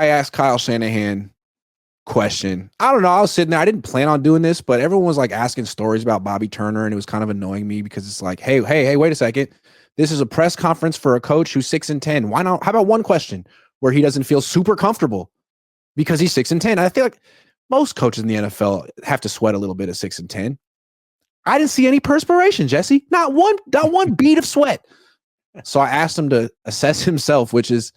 asked Kyle Shanahan question. I don't know. I was sitting there. I didn't plan on doing this, but everyone was like asking stories about Bobby Turner, and it was kind of annoying me because it's like, hey, wait a second. This is a press conference for a coach who's 6-10. Why not? How about one question where he doesn't feel super comfortable because he's 6-10? I feel like most coaches in the NFL have to sweat a little bit at 6-10. I didn't see any perspiration, Jesse. Not one bead of sweat. So I asked him to assess himself, which is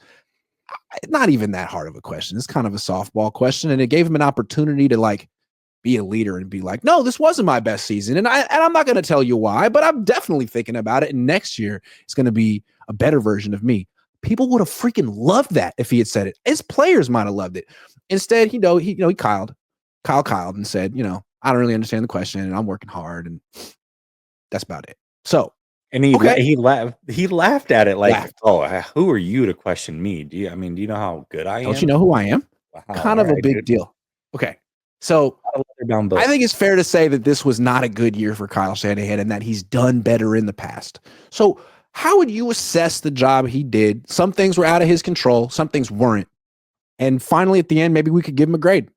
not even that hard of a question. It's kind of a softball question, and it gave him an opportunity to like be a leader and be like, no, this wasn't my best season. And I'm not going to tell you why, but I'm definitely thinking about it. And next year it's going to be a better version of me. People would have freaking loved that if he had said it. His players might have loved it. Instead, he kyled and said, I don't really understand the question and I'm working hard. And that's about it. So, and he laughed at it like, oh, who are you to question me? Do you know how good I am? Don't you know who I am? Wow, kind of a big deal. Okay. So I think it's fair to say that this was not a good year for Kyle Shanahan and that he's done better in the past. So how would you assess the job he did? Some things were out of his control. Some things weren't. And finally, at the end, maybe we could give him a grade.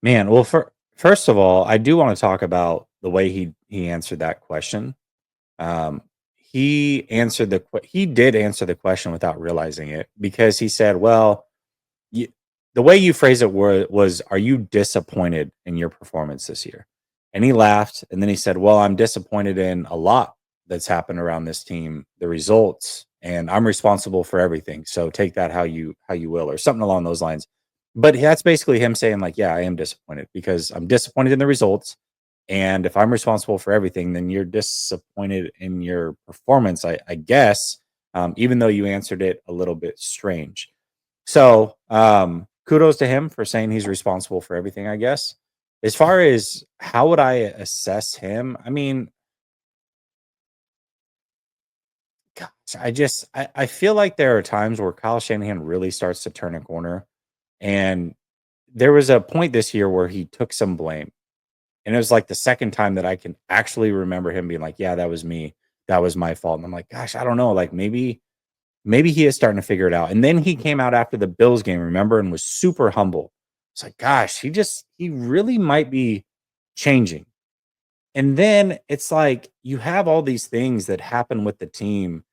Man, well, first of all, I do want to talk about the way he answered that question. He did answer the question without realizing it, because he said, well, the way you phrase it was, are you disappointed in your performance this year? And he laughed. And then he said, well, I'm disappointed in a lot that's happened around this team, the results, and I'm responsible for everything. So take that how you will, or something along those lines. But that's basically him saying like, yeah, I am disappointed because I'm disappointed in the results. And if I'm responsible for everything, then you're disappointed in your performance, I guess, even though you answered it a little bit strange. So kudos to him for saying he's responsible for everything, I guess. As far as how would I assess him? I mean, gosh, I feel like there are times where Kyle Shanahan really starts to turn a corner. And there was a point this year where he took some blame. And it was like the second time that I can actually remember him being like, yeah, that was me. That was my fault. And I'm like, gosh, I don't know. Like maybe he is starting to figure it out. And then he came out after the Bills game, remember, and was super humble. It's like, gosh, he really might be changing. And then it's like you have all these things that happen with the team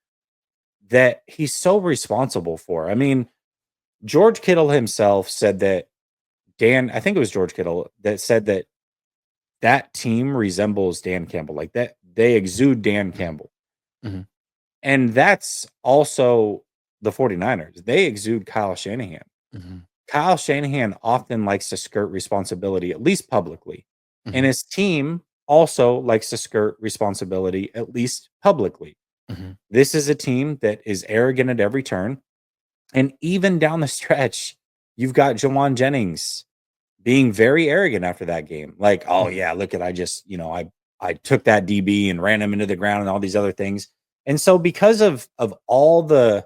that he's so responsible for. I mean, George Kittle himself said that I think it was George Kittle that said that team resembles Dan Campbell, like that they exude Dan Campbell. Mm-hmm. And that's also the 49ers. They exude Kyle Shanahan. Mm-hmm. Kyle Shanahan often likes to skirt responsibility, at least publicly. Mm-hmm. And his team also likes to skirt responsibility, at least publicly. Mm-hmm. This is a team that is arrogant at every turn. And even down the stretch, you've got Jawan Jennings being very arrogant after that game. Like, oh yeah, look at, I took that DB and ran him into the ground and all these other things. And so because of all the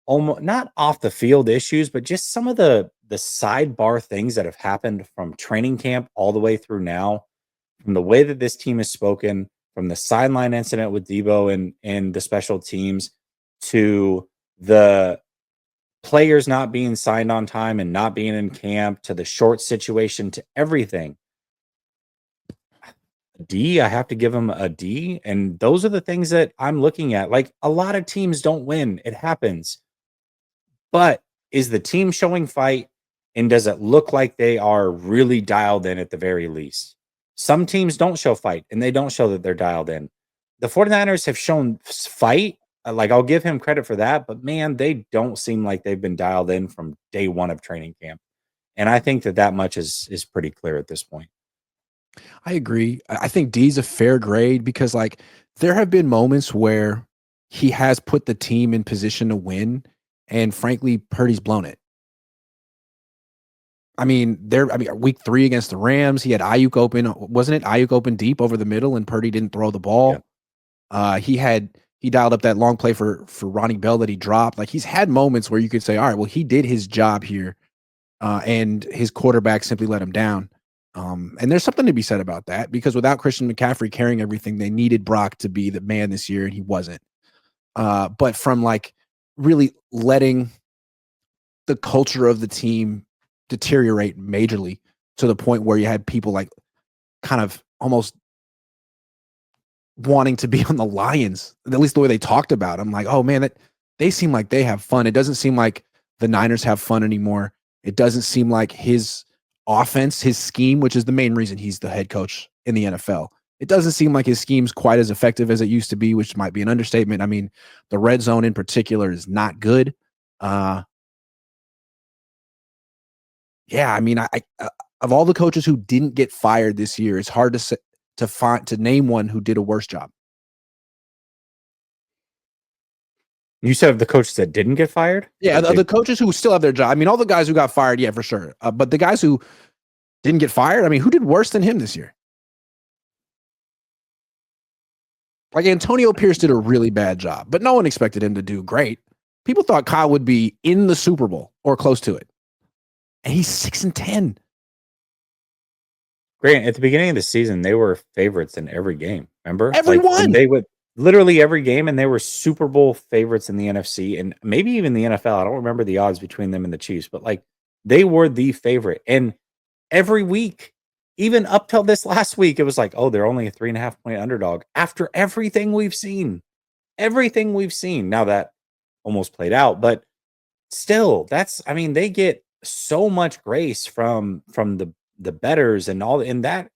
almost not off the field issues, but just some of the sidebar things that have happened from training camp all the way through now, from the way that this team has spoken, from the sideline incident with Debo and the special teams, to the players not being signed on time and not being in camp, to the short situation, to everything. D, I have to give him a D. And those are the things that I'm looking at. Like, a lot of teams don't win. It happens. But is the team showing fight? And does it look like they are really dialed in at the very least? Some teams don't show fight and they don't show that they're dialed in. The 49ers have shown fight. Like, I'll give him credit for that. But man, they don't seem like they've been dialed in from day one of training camp. And I think that much is pretty clear at this point. I agree. I think D's a fair grade because, like, there have been moments where he has put the team in position to win, and frankly, Purdy's blown it. I mean, week 3 against the Rams, he had Ayuk open. Wasn't it Ayuk open deep over the middle, and Purdy didn't throw the ball? Yeah. He dialed up that long play for Ronnie Bell that he dropped. Like, he's had moments where you could say, all right, well, he did his job here, and his quarterback simply let him down. And there's something to be said about that, because without Christian McCaffrey carrying everything, they needed Brock to be the man this year, and he wasn't. But from like really letting the culture of the team deteriorate majorly to the point where you had people like kind of almost wanting to be on the Lions, at least the way they talked about them. Like, oh man, they seem like they have fun. It doesn't seem like the Niners have fun anymore. It doesn't seem like his offense, his scheme, which is the main reason he's the head coach in the NFL. It doesn't seem like his scheme's quite as effective as it used to be, which might be an understatement. I mean, the red zone in particular is not good. Yeah, I mean, I of all the coaches who didn't get fired this year, it's hard to name one who did a worse job. You said of the coaches that didn't get fired? Yeah, the coaches who still have their job. I mean, all the guys who got fired, yeah, for sure. But the guys who didn't get fired, I mean, who did worse than him this year? Like Antonio Pierce did a really bad job, but no one expected him to do great. People thought Kyle would be in the Super Bowl or close to it. And he's 6-10. Grant, at the beginning of the season, they were favorites in every game. Remember? Everyone. They would literally every game, and they were Super Bowl favorites in the NFC and maybe even the NFL. I don't remember the odds between them and the Chiefs, but like they were the favorite. And every week, even up till this last week, it was like, oh, they're only a 3.5 point underdog after everything we've seen. Everything we've seen. Now that almost played out, but still, they get so much grace from the bettors and all, and that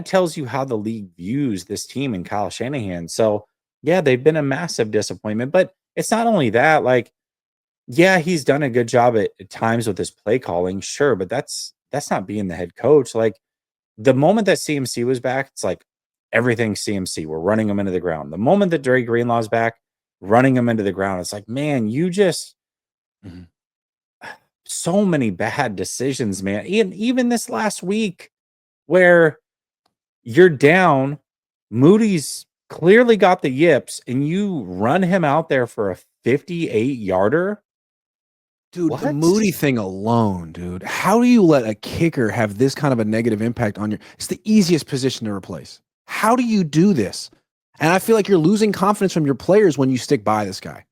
tells you how the league views this team and Kyle Shanahan. So yeah, they've been a massive disappointment, but it's not only that. Like, yeah, he's done a good job at times with his play calling, sure, but that's not being the head coach. Like the moment that CMC was back, it's like everything CMC. We're running him into the ground. The moment that Dre Greenlaw's back, running him into the ground. It's like, man, you just so many bad decisions, man. Even this last week where you're down, Moody's clearly got the yips, and you run him out there for a 58-yarder. Dude, the Moody thing alone, dude. How do you let a kicker have this kind of a negative impact on it's the easiest position to replace. How do you do this? And I feel like you're losing confidence from your players when you stick by this guy.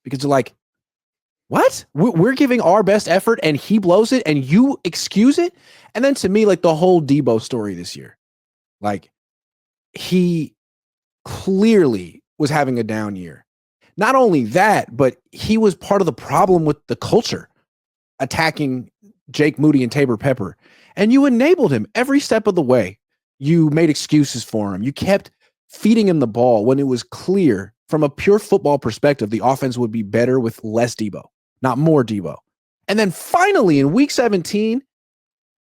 Because you're like, what? We're giving our best effort and he blows it and you excuse it? And then to me, like the whole Debo story this year, like he clearly was having a down year. Not only that, but he was part of the problem with the culture attacking Jake Moody and Tabor Pepper. And you enabled him every step of the way. You made excuses for him. You kept feeding him the ball when it was clear from a pure football perspective, the offense would be better with less Debo, not more Debo. And then finally in week 17,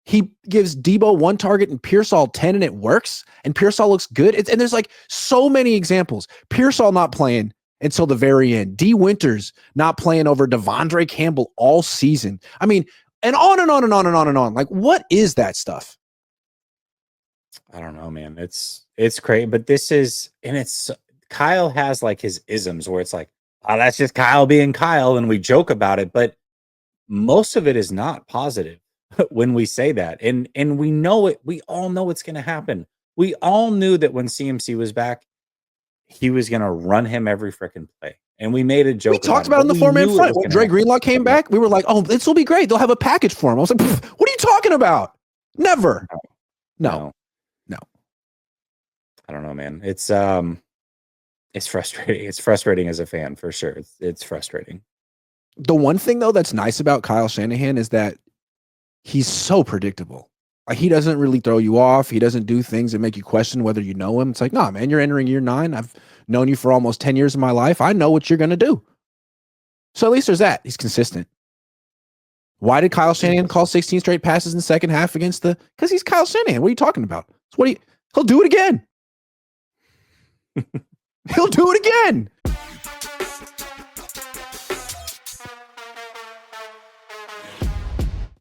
he gives Debo 1 target and Pearsall 10 and it works. And Pearsall looks good. And there's like so many examples. Pearsall not playing until the very end. D. Winters not playing over Devondre Campbell all season. I mean, and on and on and on and on and on. Like, what is that stuff? I don't know, man. It's crazy, but it's Kyle has like his isms where it's like, oh, that's just Kyle being Kyle, and we joke about it, but most of it is not positive when we say that. And we know it, we all know it's gonna happen. We all knew that when CMC was back, he was going to run him every freaking play. And we made a joke. We talked about it in the 4-man front. When Dre Greenlaw came back, we were like, oh, this will be great. They'll have a package for him. I was like, what are you talking about? Never. No. I don't know, man. It's frustrating. It's frustrating as a fan, for sure. It's frustrating. The one thing, though, that's nice about Kyle Shanahan is that he's so predictable. Like, he doesn't really throw you off. He doesn't do things that make you question whether you know him. It's like, nah, man, you're entering year 9. I've known you for almost 10 years of my life. I know what you're going to do. So at least there's that. He's consistent. Why did Kyle Shanahan call 16 straight passes in the second half against because he's Kyle Shanahan. What are you talking about? He'll do it again. He'll do it again.